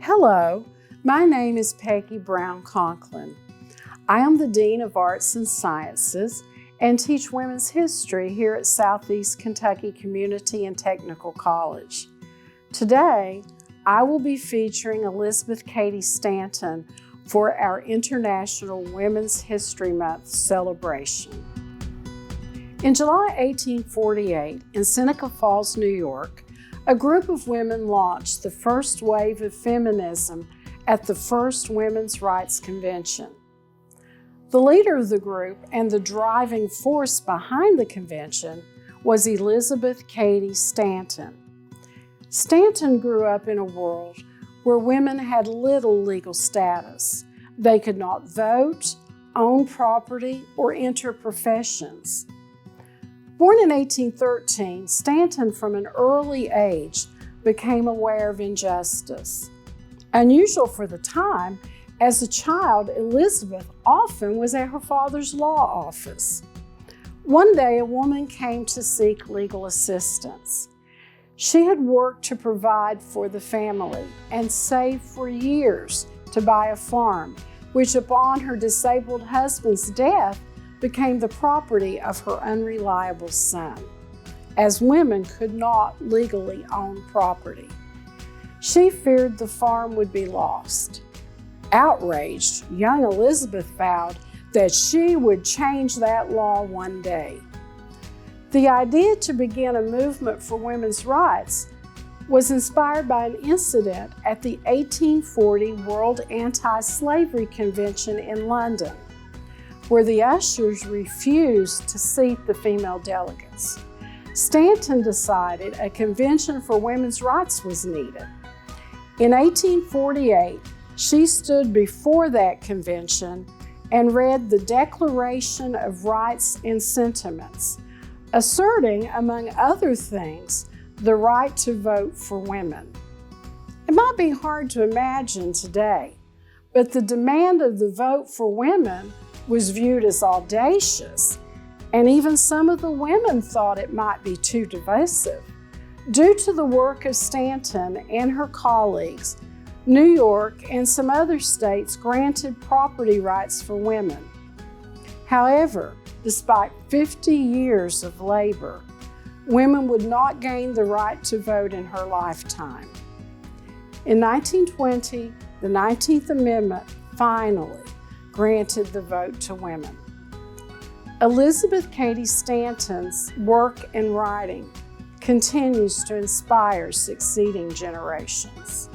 Hello, my name is Peggy Brown Conklin. I am the Dean of Arts and Sciences and teach women's history here at Southeast Kentucky Community and Technical College. Today, I will be featuring Elizabeth Cady Stanton for our International Women's History Month celebration. In July 1848, in Seneca Falls, New York, a group of women launched the first wave of feminism at the first Women's Rights Convention. The leader of the group and the driving force behind the convention was Elizabeth Cady Stanton. Stanton grew up in a world where women had little legal status. They could not vote, own property, or enter professions. Born in 1813, Stanton from an early age became aware of injustice. Unusual for the time, as a child, Elizabeth often was at her father's law office. One day, a woman came to seek legal assistance. She had worked to provide for the family and saved for years to buy a farm, which upon her disabled husband's death became the property of her unreliable son, as women could not legally own property. She feared the farm would be lost. Outraged, young Elizabeth vowed that she would change that law one day. The idea to begin a movement for women's rights was inspired by an incident at the 1840 World Anti-Slavery Convention in London, where the ushers refused to seat the female delegates. Stanton decided a convention for women's rights was needed. In 1848, she stood before that convention and read the Declaration of Rights and Sentiments, asserting, among other things, the right to vote for women. It might be hard to imagine today, but the demand of the vote for women was viewed as audacious, and even some of the women thought it might be too divisive. Due to the work of Stanton and her colleagues, New York and some other states granted property rights for women. However, despite 50 years of labor, women would not gain the right to vote in her lifetime. In 1920, the 19th Amendment finally granted the vote to women. Elizabeth Cady Stanton's work and writing continues to inspire succeeding generations.